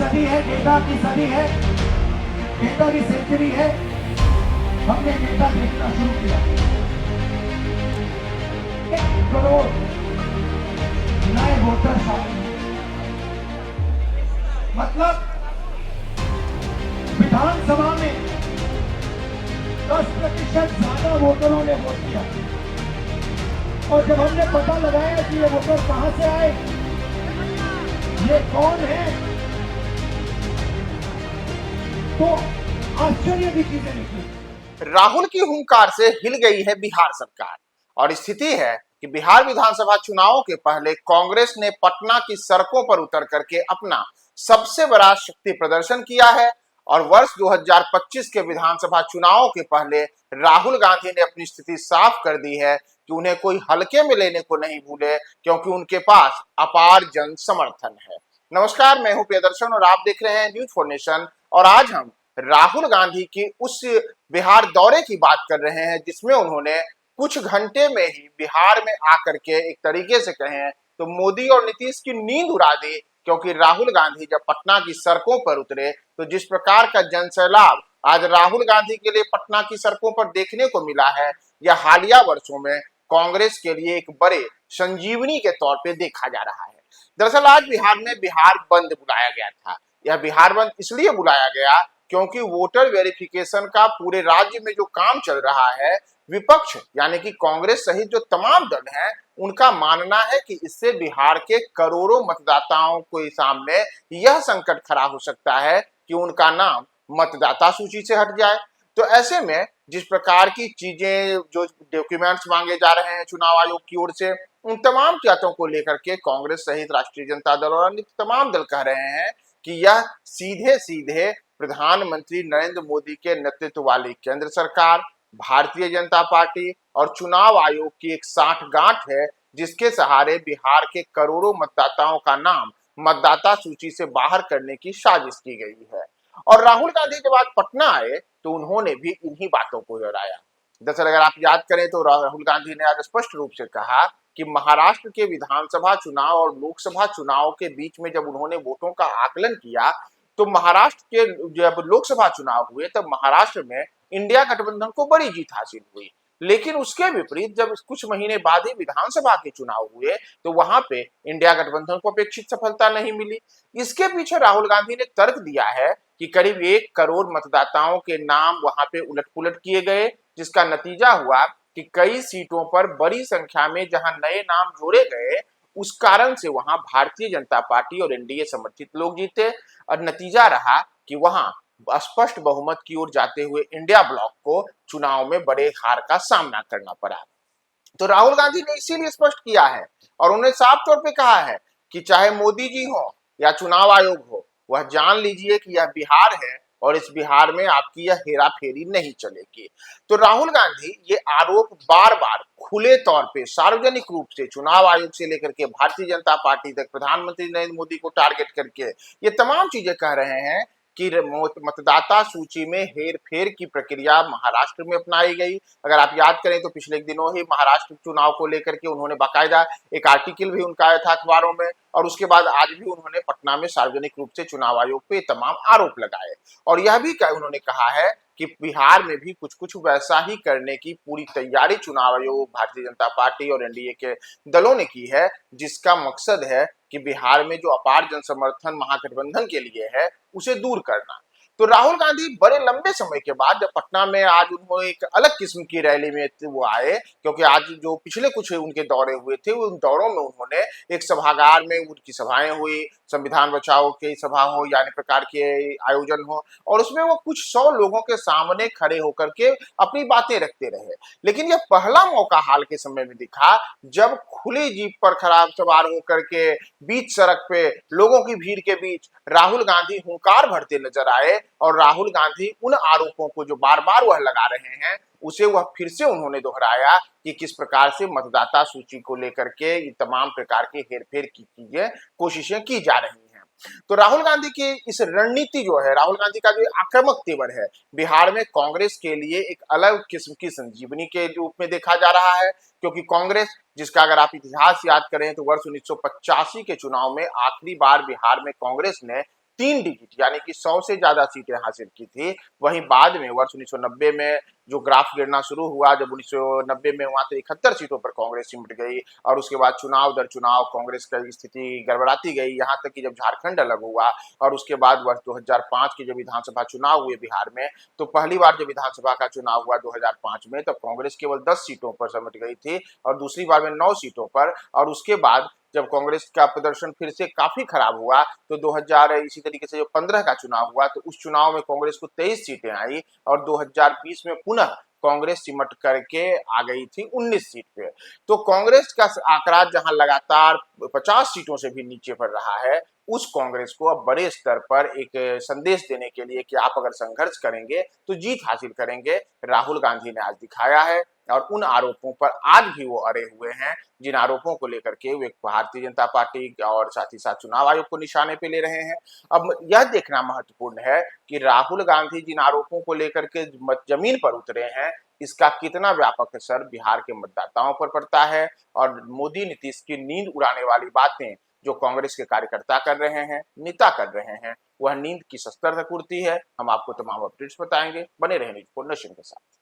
सदी है, नेता की सदी है, नेता की सेंचुरी है। हमने नेता देखना शुरू किया। 1 करोड़ नए वोटर शामिल, मतलब विधानसभा में 10% ज्यादा वोटरों ने वोट किया। और जब हमने पता लगाया कि ये वोटर कहां से आए, ये कौन है, तो आश्चर्य की चीजें निकली। राहुल की हुंकार से हिल गई है बिहार सरकार और स्थिति है कि बिहार विधानसभा चुनावों के पहले कांग्रेस ने पटना की सड़कों पर उतर करके अपना सबसे बड़ा शक्ति प्रदर्शन किया है। और वर्ष 2025 के विधानसभा चुनावों के पहले राहुल गांधी ने अपनी स्थिति साफ कर दी है कि उन्हें कोई हल्के में लेने को नहीं भूले, क्योंकि उनके पास अपार जन समर्थन है। नमस्कार, मैं हूं प्रियदर्शन और आप देख रहे हैं न्यूज फॉर नेशन। और आज हम राहुल गांधी की उस बिहार दौरे की बात कर रहे हैं जिसमें उन्होंने कुछ घंटे में ही बिहार में आकर के एक तरीके से कहें तो मोदी और नीतीश की नींद उड़ा दी। क्योंकि राहुल गांधी जब पटना की सड़कों पर उतरे तो जिस प्रकार का जनसैलाब आज राहुल गांधी के लिए पटना की सड़कों पर देखने को मिला है, यह हालिया वर्षों में कांग्रेस के लिए एक बड़े संजीवनी के तौर पे देखा जा रहा है। दरअसल आज बिहार में बिहार बंद बुलाया गया था। यह बिहार बंद इसलिए बुलाया गया क्योंकि वोटर वेरिफिकेशन का पूरे राज्य में जो काम चल रहा है, विपक्ष यानी कि कांग्रेस सहित जो तमाम दल हैं, उनका मानना है कि इससे बिहार के करोड़ों मतदाताओं के सामने यह संकट खड़ा हो सकता है कि उनका नाम मतदाता सूची से हट जाए। तो ऐसे में जिस प्रकार की चीजें, जो डॉक्यूमेंट्स मांगे जा रहे हैं चुनाव आयोग की ओर से, उन तमाम बातों को लेकर के कांग्रेस सहित राष्ट्रीय जनता दल और अन्य तमाम दल कह रहे हैं कि यह सीधे सीधे प्रधानमंत्री नरेंद्र मोदी के नेतृत्व वाली केंद्र सरकार, भारतीय जनता पार्टी और चुनाव आयोग की एक साठगांठ है, जिसके सहारे बिहार के करोड़ों मतदाताओं का नाम मतदाता सूची से बाहर करने की साजिश की गई है। और राहुल गांधी जब आज पटना आए तो उन्होंने भी इन्हीं बातों को दोहराया। दरअसल अगर आप याद करें तो राहुल गांधी ने आज स्पष्ट रूप से कहा कि महाराष्ट्र के विधानसभा चुनाव और लोकसभा चुनाव के बीच में जब उन्होंने वोटों का आकलन किया तो महाराष्ट्र के जब लोकसभा चुनाव हुए तब महाराष्ट्र में इंडिया गठबंधन को बड़ी जीत हासिल हुई। लेकिन उसके विपरीत जब कुछ महीने बाद ही विधानसभा के चुनाव हुए तो वहां पे इंडिया गठबंधन को अपेक्षित सफलता नहीं मिली। इसके पीछे राहुल गांधी ने तर्क दिया है कि करीब 1 करोड़ मतदाताओं के नाम वहां पे उलट-पुलट किए गए, जिसका नतीजा हुआ कि कई सीटों पर बड़ी संख्या में जहां नए नाम जोड़े गए, उस कारण से वहां भारतीय जनता पार्टी और एनडीए समर्थित लोग जीते। और नतीजा रहा कि वहां स्पष्ट बहुमत की ओर जाते हुए इंडिया ब्लॉक को चुनाव में बड़े हार का सामना करना पड़ा। तो राहुल गांधी ने इसीलिए स्पष्ट किया है और उन्होंने साफ तौर पे कहा है कि चाहे मोदी जी हो या चुनाव आयोग हो, वह जान लीजिए कि यह बिहार है और इस बिहार में आपकी यह हेरा फेरी नहीं चलेगी। तो राहुल गांधी ये आरोप बार बार खुले तौर पे सार्वजनिक रूप से चुनाव आयोग से लेकर के भारतीय जनता पार्टी तक प्रधानमंत्री नरेंद्र मोदी को टारगेट करके ये तमाम चीजें कह रहे हैं कि मतदाता सूची में हेर फेर की प्रक्रिया महाराष्ट्र में अपनाई गई। अगर आप याद करें तो पिछले दिनों ही महाराष्ट्र चुनाव को लेकर के उन्होंने बाकायदा एक आर्टिकल भी उनका आया था अखबारों में, और उसके बाद आज भी उन्होंने पटना में सार्वजनिक रूप से चुनाव आयोग पे तमाम आरोप लगाए। और यह भी उन्होंने कहा है कि बिहार में भी कुछ कुछ वैसा ही करने की पूरी तैयारी चुनाव आयोग, भारतीय जनता पार्टी और एनडीए के दलों ने की है, जिसका मकसद है कि बिहार में जो अपार जनसमर्थन महागठबंधन के लिए है उसे दूर करना। तो राहुल गांधी बड़े लंबे समय के बाद जब पटना में आज उन्होंने एक अलग किस्म की रैली में वो आए, क्योंकि आज जो पिछले कुछ उनके दौरे हुए थे उन दौरों में उन्होंने एक सभागार में उनकी सभाएं हुई, संविधान बचाओ की सभा हो या अन्य प्रकार के आयोजन हो, और उसमें वो कुछ 100 लोगों के सामने खड़े होकर के अपनी बातें रखते रहे। लेकिन यह पहला मौका हाल के समय में दिखा जब खुली जीप पर खराब सवार होकर के बीच सड़क पे लोगों की भीड़ के बीच राहुल गांधी हुंकार भरते नजर आए। और राहुल गांधी उन आरोपों को जो बार बार वह लगा रहे हैं उसे वह फिर से उन्होंने दोहराया कि किस प्रकार से मतदाता सूची को लेकर के ये तमाम प्रकार के हेरफेर की चीजें कोशिशें की जा रही हैं। तो राहुल गांधी की इस रणनीति जो है, राहुल गांधी का जो आक्रामक तेवर है, बिहार में कांग्रेस के लिए एक अलग किस्म की संजीवनी के रूप में देखा जा रहा है। क्योंकि कांग्रेस, जिसका अगर आप इतिहास याद करें तो वर्ष 1985 के चुनाव में आखिरी बार बिहार में कांग्रेस ने 3 डिजिट यानी कि 100 से ज्यादा सीटें हासिल की थी। वहीं बाद में वर्ष 1990 में जो ग्राफ गिरना शुरू हुआ, जब 1990 में वहां तो 71 सीटों पर कांग्रेस सिमट गई और उसके बाद चुनाव दर चुनाव कांग्रेस की स्थिति गड़बड़ाती गई, यहाँ तक कि जब झारखंड अलग हुआ और उसके बाद वर्ष 2005 के जब विधानसभा चुनाव हुए बिहार में, तो पहली बार जब विधानसभा का चुनाव हुआ 2005 में, तब कांग्रेस केवल 10 सीटों पर सिमट गई थी और दूसरी बार में 9 सीटों पर। और उसके बाद जब कांग्रेस का प्रदर्शन फिर से काफी खराब हुआ तो 2000 इसी तरीके से जब 15 का चुनाव हुआ तो उस चुनाव में कांग्रेस को 23 सीटें आई और 2020 में पुनः कांग्रेस सिमट करके आ गई थी 19 सीट पे। तो कांग्रेस का आंकड़ा जहां लगातार 50 सीटों से भी नीचे पर रहा है, उस कांग्रेस को अब बड़े स्तर पर एक संदेश देने के लिए कि आप अगर संघर्ष करेंगे तो जीत हासिल करेंगे, राहुल गांधी ने आज दिखाया है। और उन आरोपों पर आज भी वो अड़े हुए हैं जिन आरोपों को लेकर के वे भारतीय जनता पार्टी और साथ ही साथ चुनाव आयोग को निशाने पे ले रहे हैं। अब यह देखना महत्वपूर्ण है कि राहुल गांधी जिन आरोपों को लेकर के जमीन पर उतरे हैं, इसका कितना व्यापक असर बिहार के मतदाताओं पर पड़ता है और मोदी नीतीश की नींद उड़ाने वाली बातें जो कांग्रेस के कार्यकर्ता कर रहे हैं, नेता कर रहे हैं, वह नींद किस स्तर तक उड़ती है। हम आपको तमाम अपडेट्स बताएंगे, बने रहें न्यूज़ 4 नेशन के साथ।